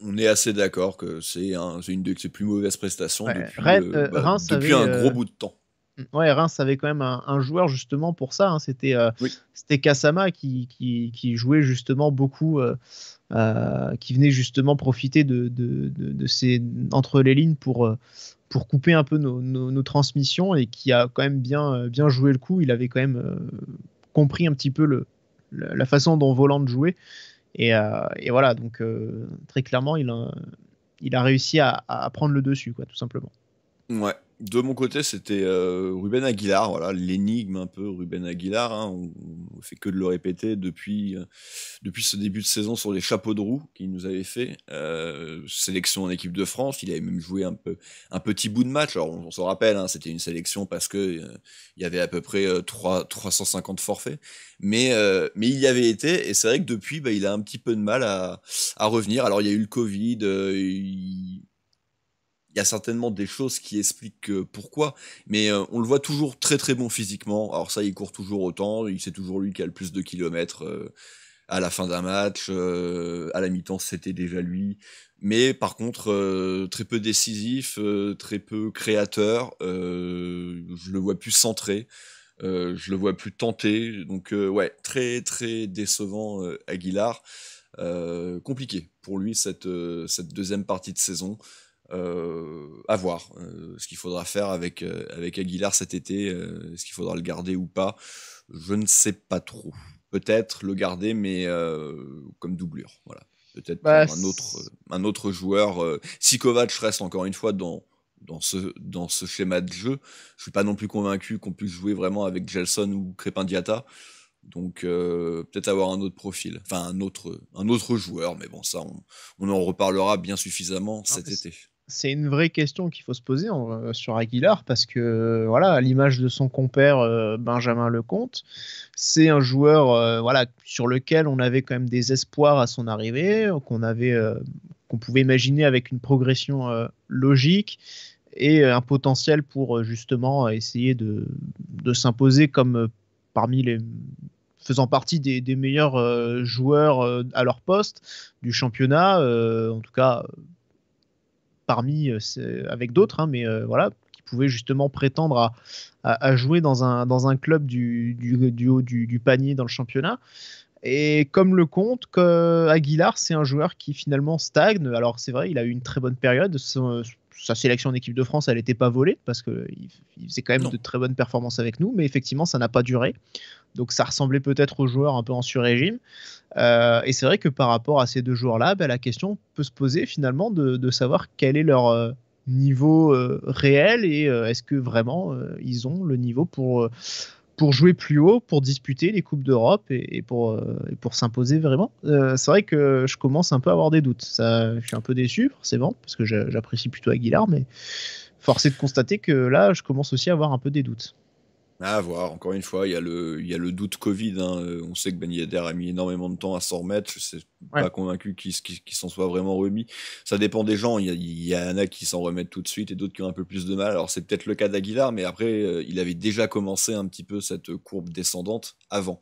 on est assez d'accord que c'est une de ses plus mauvaises prestations depuis un gros bout de temps. Ouais, Reims avait quand même un joueur justement pour ça. C'était Kasama qui jouait justement beaucoup, qui venait justement profiter de ces entre les lignes pour couper un peu nos transmissions, et qui a quand même bien joué le coup. Il avait quand même compris un petit peu la façon dont Volland jouait. Et voilà, donc très clairement, il a réussi à prendre le dessus, quoi, tout simplement. Ouais. De mon côté, c'était Ruben Aguilar, voilà, l'énigme un peu Ruben Aguilar. On fait que de le répéter depuis ce début de saison sur les chapeaux de roue qu'il nous avait fait. Sélection en équipe de France, il avait même joué un petit bout de match. Alors on se rappelle, c'était une sélection parce que il y avait à peu près 350 forfaits, mais il y avait été, et c'est vrai que depuis, il a un petit peu de mal à revenir. Alors il y a eu le Covid, il y a certainement des choses qui expliquent pourquoi, mais on le voit toujours très très bon physiquement. Alors ça, il court toujours autant, c'est toujours lui qui a le plus de kilomètres à la fin d'un match, à la mi-temps c'était déjà lui. Mais par contre, très peu décisif, très peu créateur, je le vois plus centré, je le vois plus tenté, donc ouais, très très décevant Aguilar. Compliqué pour lui cette deuxième partie de saison. À voir ce qu'il faudra faire avec Aguilar cet été, est-ce qu'il faudra le garder ou pas, je ne sais pas trop. Peut-être le garder, mais comme doublure, voilà. Peut-être Bah, prendre un autre joueur. Si Kovac reste encore une fois dans ce schéma de jeu, je suis pas non plus convaincu qu'on puisse jouer vraiment avec Gelson ou Crépin Diatta. Donc peut-être avoir un autre profil, enfin un autre joueur, mais bon, ça on en reparlera bien suffisamment cet été. C'est une vraie question qu'il faut se poser sur Aguilar, parce que voilà, à l'image de son compère Benjamin Lecomte, c'est un joueur voilà, sur lequel on avait quand même des espoirs à son arrivée, qu'on pouvait imaginer avec une progression logique et un potentiel pour justement essayer de s'imposer comme parmi les faisant partie des meilleurs joueurs à leur poste du championnat, en tout cas parmi avec d'autres, hein, mais voilà, qui pouvaient justement prétendre à jouer dans un club du haut du panier dans le championnat. Et comme le compte, Aguilar, c'est un joueur qui finalement stagne. Alors c'est vrai, il a eu une très bonne période. Sa sélection en équipe de France, elle n'était pas volée, parce qu'il faisait quand même de très bonnes performances avec nous, mais effectivement, ça n'a pas duré. Donc ça ressemblait peut-être aux joueurs un peu en sur-régime. Et c'est vrai que par rapport à ces deux joueurs-là, la question peut se poser finalement de savoir quel est leur niveau réel, et est-ce que vraiment ils ont le niveau pour jouer plus haut, pour disputer les Coupes d'Europe et pour s'imposer vraiment. C'est vrai que je commence un peu à avoir des doutes. Je suis un peu déçu, forcément, parce que j'apprécie plutôt Aguilar, mais force est de constater que là, je commence aussi à avoir un peu des doutes. À voir, encore une fois, il y a le doute Covid. Hein. On sait que Ben Yedder a mis énormément de temps à s'en remettre. Je ne suis pas convaincu qu'il s'en soit vraiment remis. Ça dépend des gens. Il y en a qui s'en remettent tout de suite et d'autres qui ont un peu plus de mal. Alors c'est peut-être le cas d'Aguilar, mais après, il avait déjà commencé un petit peu cette courbe descendante avant.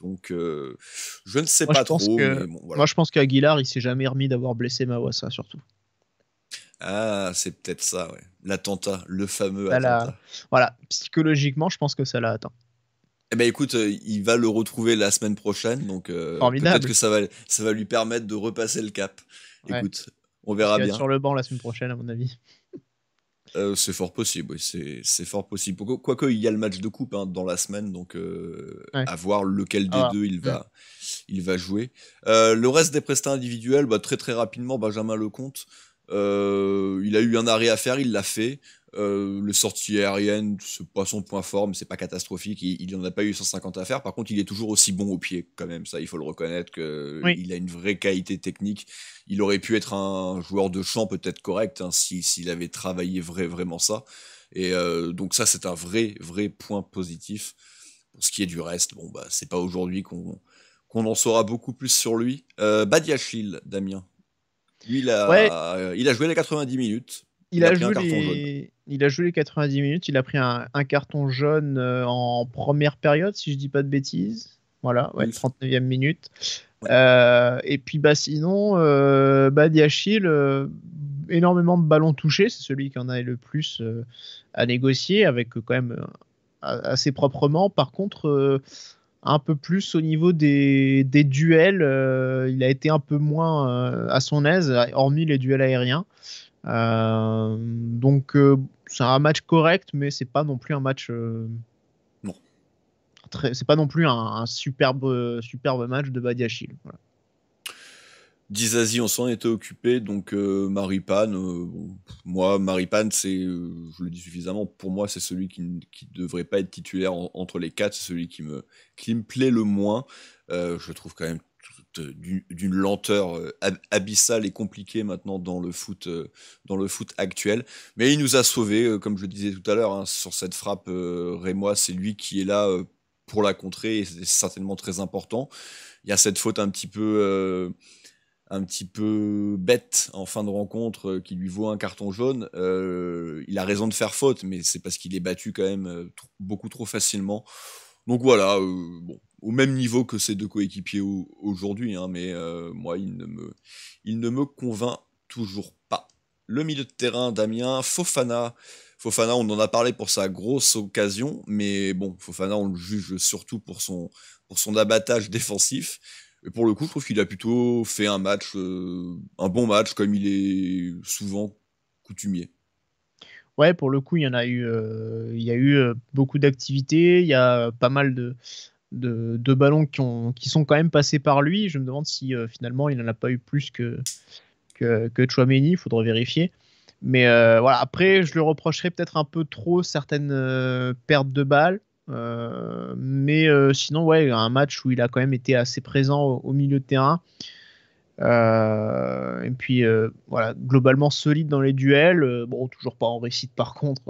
Donc je ne sais pas trop. Mais bon, voilà. Moi, je pense qu'Aguilar, il s'est jamais remis d'avoir blessé Mawassa, surtout. Ah, c'est peut-être ça, ouais. L'attentat, le fameux attentat. Voilà, psychologiquement, je pense que ça l'a atteint. Eh ben écoute, il va le retrouver la semaine prochaine, donc peut-être que ça va lui permettre de repasser le cap. Ouais. Écoute, on verra bien. Il va être sur le banc la semaine prochaine, à mon avis. C'est fort possible, oui, c'est fort possible. Quoique, il y a le match de coupe dans la semaine, donc à voir lequel des deux il va jouer. Le reste des prestats individuels, très très rapidement, Benjamin Lecomte. Il a eu un arrêt à faire, il l'a fait. Les sorties aériennes, c'est pas son point fort, mais c'est pas catastrophique. Il en a pas eu 150 à faire. Par contre, il est toujours aussi bon au pied, quand même. Ça, il faut le reconnaître, il a une vraie qualité technique. Il aurait pu être un joueur de champ peut-être correct, s'il avait travaillé vraiment ça. Et donc ça, c'est un vrai point positif. Pour ce qui est du reste, c'est pas aujourd'hui qu'on en saura beaucoup plus sur lui. Badiachil, Damien. Lui, il a joué les 90 minutes. Il a joué les 90 minutes. Il a pris un carton jaune en première période, si je dis pas de bêtises. Voilà, 39e minute. Ouais. Et puis sinon, Badiachil, énormément de ballons touchés. C'est celui qui en a le plus à négocier, avec quand même assez proprement. Par contre, un peu plus au niveau des duels, il a été un peu moins à son aise, hormis les duels aériens. Donc c'est un match correct, mais c'est pas non plus un match c'est pas non plus un superbe match de Badiachil. Voilà. Dizazi, on s'en était occupé, donc Maripane, moi Maripane, je le dis suffisamment, pour moi c'est celui qui devrait pas être titulaire entre les quatre, c'est celui qui me plaît le moins. Je trouve quand même d'une lenteur abyssale et compliquée maintenant dans le foot actuel, mais il nous a sauvés, comme je le disais tout à l'heure, sur cette frappe rémois, c'est lui qui est là pour la contrer, et c'est certainement très important. Il y a cette faute un petit peu un petit peu bête en fin de rencontre qui lui vaut un carton jaune, il a raison de faire faute, mais c'est parce qu'il est battu quand même beaucoup trop facilement. Donc voilà, bon, au même niveau que ses deux coéquipiers aujourd'hui, hein, mais moi, il ne me convainc toujours pas. Le milieu de terrain d'Amiens, Fofana. Fofana, on en a parlé pour sa grosse occasion, mais bon, Fofana, on le juge surtout pour son abattage défensif. Et pour le coup, je trouve qu'il a plutôt fait un bon match, comme il est souvent coutumier. Ouais, pour le coup, il y a eu beaucoup d'activités, il y a pas mal de ballons qui sont quand même passés par lui. Je me demande si finalement il n'en a pas eu plus que Tchouaméni, il faudrait vérifier. Mais voilà, après, je lui reprocherais peut-être un peu trop certaines pertes de balles. Mais sinon, ouais, un match où il a quand même été assez présent au milieu de terrain. Et puis voilà, globalement solide dans les duels. Bon, toujours pas en réussite par contre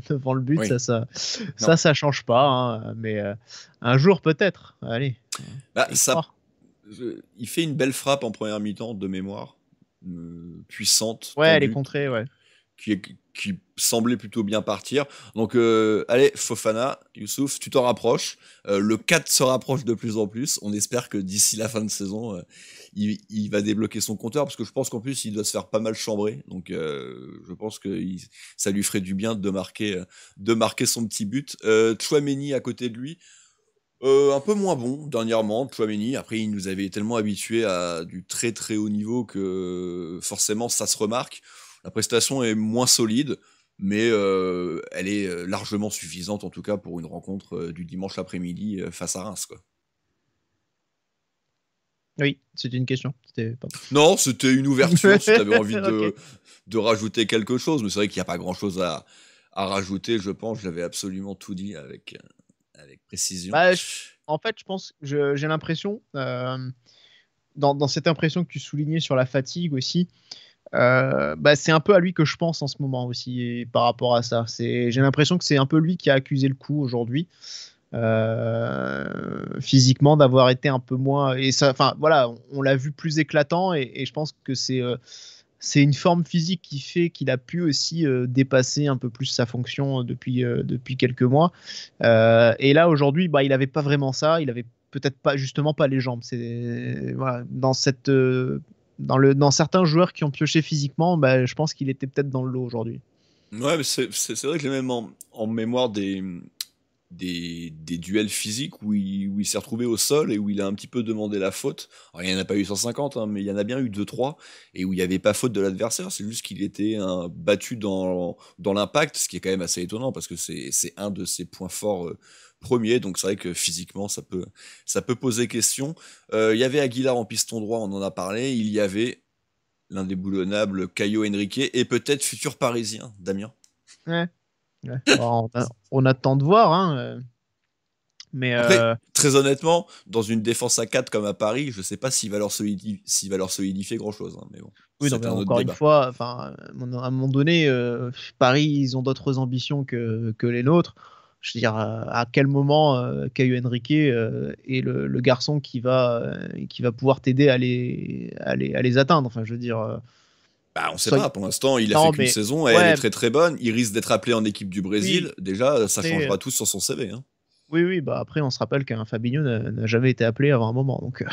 devant le but, Oui. ça change pas, hein, mais un jour peut-être. Allez. Il fait une belle frappe en première mi-temps de mémoire, puissante. Ouais, tendue, elle est contrée, ouais. qui semblait plutôt bien partir. Donc, allez, Fofana, Youssouf, tu t'en rapproches. Le 4 se rapproche de plus en plus. On espère que d'ici la fin de saison, il va débloquer son compteur, parce que je pense qu'en plus, il doit se faire pas mal chambrer. Donc, je pense que ça lui ferait du bien de marquer son petit but. Tchouaméni à côté de lui, un peu moins bon dernièrement, Tchouaméni. Après, il nous avait tellement habitués à du très très haut niveau que forcément, ça se remarque. La prestation est moins solide, mais elle est largement suffisante, en tout cas pour une rencontre du dimanche après-midi face à Reims, quoi. Oui, c'était une question. Non, c'était une ouverture, si tu avais envie Okay. de rajouter quelque chose, mais c'est vrai qu'il n'y a pas grand-chose à rajouter, je pense. Je l'avais absolument tout dit avec précision. Bah, en fait, je pense, j'ai l'impression, dans cette impression que tu soulignais sur la fatigue aussi, c'est un peu à lui que je pense en ce moment aussi par rapport à ça. J'ai l'impression que c'est un peu lui qui a accusé le coup aujourd'hui, physiquement, d'avoir été un peu moins. Et ça, enfin voilà, on l'a vu plus éclatant, et je pense que c'est une forme physique qui fait qu'il a pu aussi dépasser un peu plus sa fonction depuis quelques mois. Et là aujourd'hui, il avait pas vraiment ça. Il avait peut-être pas, justement pas les jambes. C'est voilà, dans certains joueurs qui ont pioché physiquement, je pense qu'il était peut-être dans le lot aujourd'hui. Ouais, mais c'est vrai que j'ai même en mémoire des duels physiques où il s'est retrouvé au sol et où il a un petit peu demandé la faute. Alors, il n'y en a pas eu 150, hein, mais il y en a bien eu 2-3, et où il n'y avait pas faute de l'adversaire. C'est juste qu'il était battu dans l'impact, ce qui est quand même assez étonnant, parce que c'est un de ses points forts premiers. Donc c'est vrai que physiquement, ça peut poser question. Il y avait Aguilar en piston droit, on en a parlé. Il y avait l'indéboulonnable Caio Henrique, et peut-être futur parisien, Damien. Ouais. On attend de voir, hein. Mais après, très honnêtement, dans une défense à 4 comme à Paris, je sais pas s'il va leur solidifier grand-chose. Hein, mais bon, oui, non, mais encore une fois, à un moment donné, Paris, ils ont d'autres ambitions que les nôtres. Je veux dire, à quel moment Caio Henrique est le garçon qui va pouvoir t'aider à les atteindre. Enfin, je veux dire. On sait pas, pour l'instant, il a fait qu'une saison, et elle est très très bonne. Il risque d'être appelé en équipe du Brésil. Oui. Déjà, ça changera tout sur son CV. Hein. Oui, après, on se rappelle qu'un Fabinho n'a jamais été appelé avant un moment. Donc,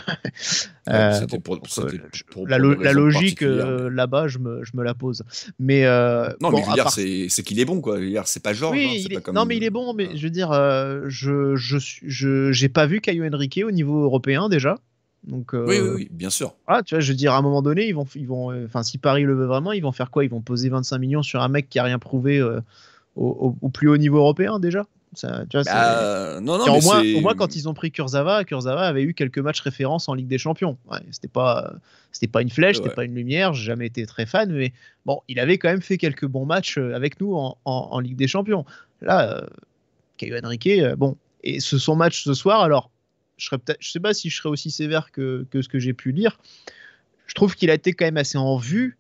la logique là-bas, je me la pose. Mais non, mais je veux dire, c'est qu'il est bon, quoi. C'est pas Georges. Oui, hein, pas comme... Non, mais il est bon. Mais je veux dire, j'ai pas vu Caio Henrique au niveau européen déjà. Donc, oui, bien sûr. Voilà, tu vois, je veux dire, à un moment donné, ils vont, si Paris le veut vraiment, ils vont faire quoi? Ils vont poser 25 millions sur un mec qui a rien prouvé au plus haut niveau européen déjà. Ça, tu vois, non, au moins, quand ils ont pris Kurzawa avait eu quelques matchs références en Ligue des Champions. Ouais, c'était pas une flèche, c'était pas une lumière. J'ai jamais été très fan, mais bon, il avait quand même fait quelques bons matchs avec nous en Ligue des Champions. Là, Caio Henrique, bon, et son match ce soir, alors. Je sais pas si je serais aussi sévère que ce que j'ai pu lire. Je trouve qu'il a été quand même assez en vue.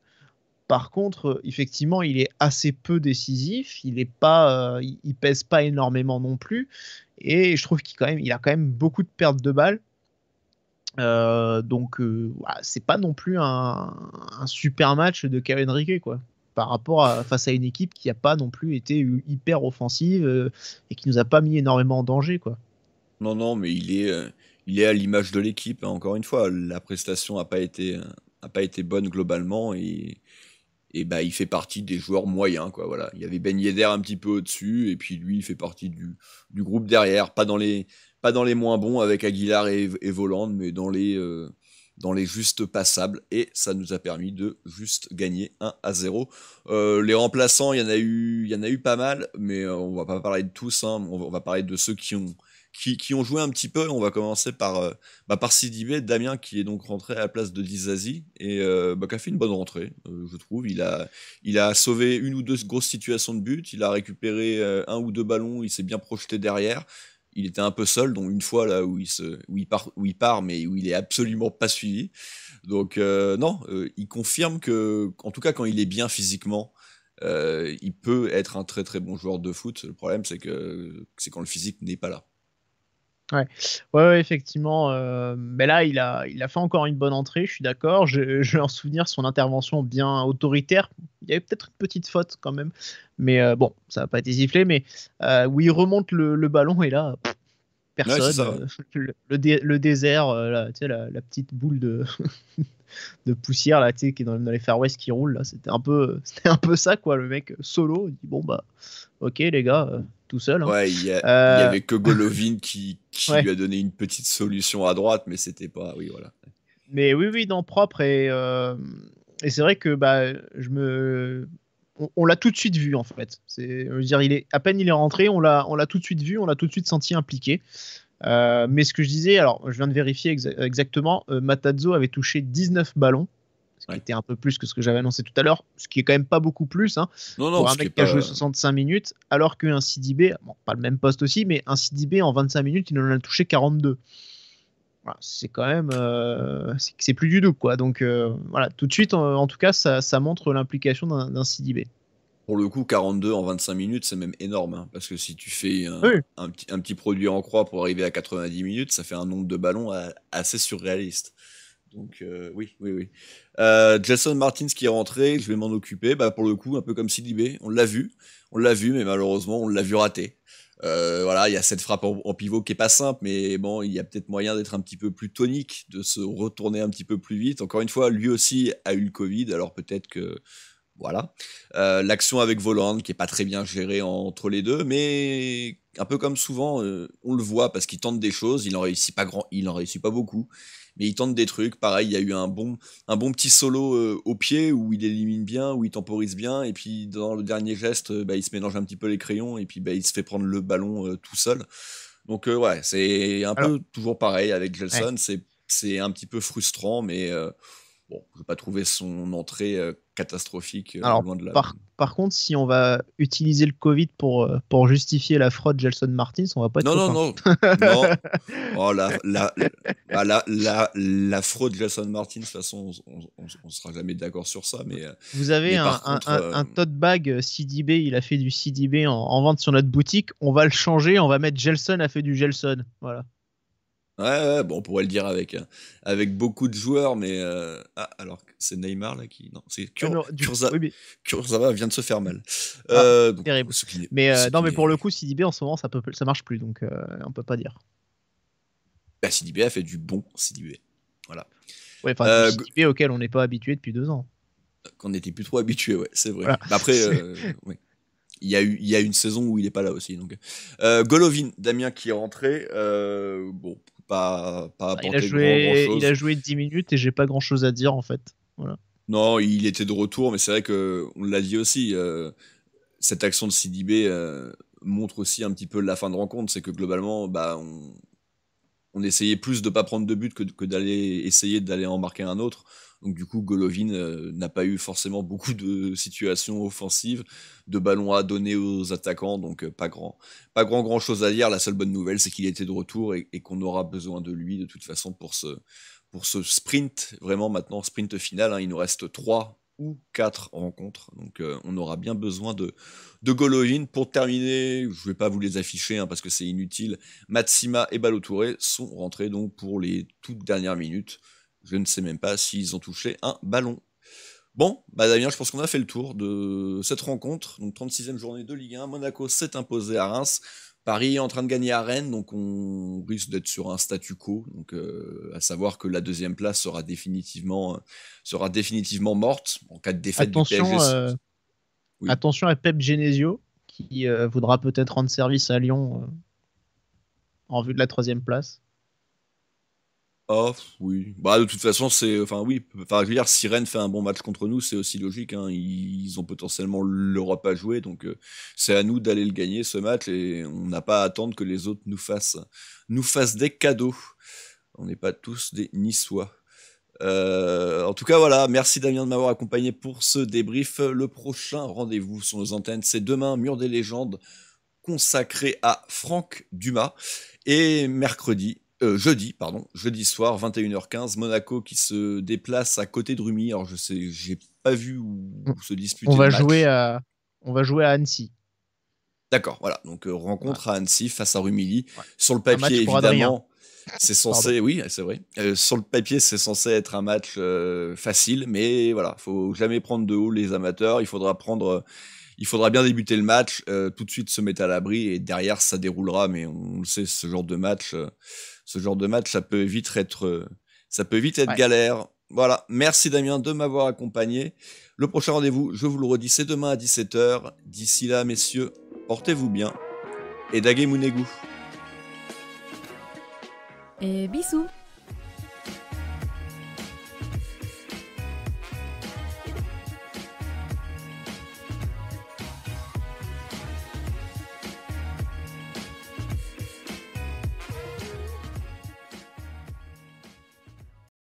Par contre, effectivement, il est assez peu décisif. Il pèse pas énormément non plus. Et je trouve il a quand même beaucoup de pertes de balles. Donc, voilà, c'est pas non plus un super match de Kevin Riquet, quoi. Par rapport face à une équipe qui n'a pas non plus été hyper offensive et qui nous a pas mis énormément en danger, quoi. Non, non, mais il est à l'image de l'équipe, hein. Encore une fois, la prestation a pas été bonne globalement et bah, il fait partie des joueurs moyens, quoi. Voilà. Il y avait Ben Yedder un petit peu au-dessus et puis lui, il fait partie du groupe derrière, pas dans les moins bons avec Aguilar et Voland, mais dans les justes passables et ça nous a permis de juste gagner 1-0. Les remplaçants, il y en a eu pas mal, mais on va pas parler de tous, hein. On va parler de ceux qui ont joué un petit peu. On va commencer par Sidibé, Damien qui est donc rentré à la place de Dizazi et qui a fait une bonne rentrée, je trouve. Il a sauvé une ou deux grosses situations de but, il a récupéré un ou deux ballons, il s'est bien projeté derrière. Il était un peu seul, dont une fois là où il part, mais où il est absolument pas suivi. Donc non, il confirme que, en tout cas quand il est bien physiquement, il peut être un très très bon joueur de foot. Le problème c'est quand le physique n'est pas là. Ouais, effectivement. Mais là, il a fait encore une bonne entrée, je suis d'accord. Je vais en souvenir son intervention bien autoritaire. Il y avait peut-être une petite faute quand même. Mais bon, ça n'a pas été sifflé. Mais où il remonte le ballon et là, Ouais, c'est personne. ça, ouais. Le désert, là, tu sais, la petite boule de poussière là, tu sais, qui est dans les Far West qui roule là, c'était un peu ça, quoi. Le mec solo, il dit bon bah ok les gars, tout seul, hein. Ouais, il y Euh, avait que Golovin qui ouais. lui a donné une petite solution à droite, mais c'était pas. Oui, voilà. Mais oui, non, propre et c'est vrai que bah on l'a tout de suite vu en fait. Je veux dire, à peine il est rentré, on l'a tout de suite vu, on l'a tout de suite senti impliqué. Mais ce que je disais, alors je viens de vérifier exactement, Matarazzo avait touché 19 ballons, ce qui Ouais. était un peu plus que ce que j'avais annoncé tout à l'heure, ce qui est quand même pas beaucoup plus, hein, Non, non, pour un ce qui est mec qui a joué pas. 65 minutes, alors qu'un Sidibé, bon, pas le même poste aussi, mais un Sidibé en 25 minutes, il en a touché 42. Voilà, c'est quand même, c'est plus du double, quoi. Donc voilà, tout de suite, en tout cas, ça montre l'implication d'un Sidibé. Pour le coup, 42 en 25 minutes, c'est même énorme, hein, parce que si tu fais Oui. un petit produit en croix pour arriver à 90 minutes, ça fait un nombre de ballons assez surréaliste. Donc oui, oui, oui. Jason Martins qui est rentré, je vais m'en occuper. Bah, pour le coup, un peu comme Sidibé, on l'a vu, mais malheureusement, on l'a vu rater. Voilà, il y a cette frappe en pivot qui est pas simple, mais bon, il y a peut-être moyen d'être un petit peu plus tonique, de se retourner un petit peu plus vite. Encore une fois, lui aussi a eu le Covid, alors peut-être que voilà. L'action avec Voland qui est pas très bien gérée entre les deux, mais un peu comme souvent, on le voit parce qu'il tente des choses, il en réussit pas beaucoup, mais il tente des trucs. Pareil, il y a eu un bon petit solo au pied où il élimine bien, où il temporise bien, et puis dans le dernier geste, bah, il se mélange un petit peu les crayons et puis bah, il se fait prendre le ballon tout seul. Donc ouais, c'est un Alors, peu toujours pareil avec ouais. Gelson, c'est un petit peu frustrant, mais bon, je n'ai pas trouvé son entrée catastrophique, Alors, loin de là. par contre, si on va utiliser le Covid pour justifier la fraude Gelson Martins, on va pas être Non, non, copains. non, non. Oh, la fraude Jason Martin, de toute façon, on sera jamais d'accord sur ça, Vous avez mais par contre, un tote bag CDB, il a fait du CDB en vente sur notre boutique. On va le changer, on va mettre Gelson a fait du Gelson. Voilà. ouais, bon, on pourrait le dire avec beaucoup de joueurs, mais alors que c'est Neymar là qui, non, c'est Non, oui, mais Kurzawa vient de se faire mal. Donc, terrible. ce qui n'est- Mais ce non, qui mais n'est- pour le coup, CDB en ce moment, ça marche plus, donc on peut pas dire. Bah, CDB a fait du bon CDB. Voilà. Ouais, enfin, Euh, du CDB auquel on n'est pas habitué depuis 2 ans. Qu'on n'était plus trop habitué, ouais, c'est vrai. Voilà. Bah après, ouais. Il y a une saison où il est pas là aussi. Donc, Golovin, Damien qui est rentré, bon, pas apporté grand Il a chose. joué 10 minutes et j'ai pas grand chose à dire en fait. Voilà. Non, il était de retour, mais c'est vrai que on l'a dit aussi. Cette action de Sidibé montre aussi un petit peu la fin de rencontre, c'est que globalement, bah, on essayait plus de pas prendre de but que d'aller essayer d'aller en marquer un autre. Donc du coup, Golovin n'a pas eu forcément beaucoup de situations offensives, de ballons à donner aux attaquants, donc pas grand chose à dire. La seule bonne nouvelle, c'est qu'il était de retour et qu'on aura besoin de lui de toute façon pour ce sprint, vraiment maintenant sprint final. Hein. Il nous reste ou 4 rencontres. Donc on aura bien besoin de Golovin. Pour terminer, je ne vais pas vous les afficher parce que c'est inutile. Matsima et Ballo-Touré sont rentrés donc pour les toutes dernières minutes. Je ne sais même pas s'ils ont touché un ballon. Bon, Damien, je pense qu'on a fait le tour de cette rencontre. Donc 36e journée de Ligue 1. Monaco s'est imposé à Reims. Paris est en train de gagner à Rennes, donc on risque d'être sur un statu quo. Donc, à savoir que la deuxième place sera définitivement morte en cas de défaite du PSG. Oui. Attention à Pep Genesio, qui voudra peut-être rendre service à Lyon en vue de la 3e place. Oh oui, de toute façon je veux dire, si Rennes fait un bon match contre nous, c'est aussi logique, ils ont potentiellement l'Europe à jouer, donc c'est à nous d'aller le gagner ce match, et on n'a pas à attendre que les autres nous fassent des cadeaux. On n'est pas tous des Niçois. En tout cas, voilà, merci Damien de m'avoir accompagné pour ce débrief. Le prochain rendez-vous sur nos antennes, c'est demain, Mur des légendes, consacré à Franck Dumas, et jeudi soir, 21h15, Monaco qui se déplace à côté de Rumi. Alors j'ai pas vu où se disputer le match. On va jouer à Annecy. D'accord, voilà. Donc rencontre à Annecy face à Rumilly. Ouais. Sur le papier, évidemment, c'est censé, oui, c'est vrai. Sur le papier, c'est censé être un match facile, mais voilà, faut jamais prendre de haut les amateurs. Il faudra bien débuter le match, tout de suite se mettre à l'abri, et derrière ça déroulera. Mais on le sait, ce genre de match, ça peut vite être galère. Voilà, merci Damien de m'avoir accompagné. Le prochain rendez-vous, je vous le redis, c'est demain à 17h. D'ici là, messieurs, portez-vous bien et Dage Mounegou. Et bisous.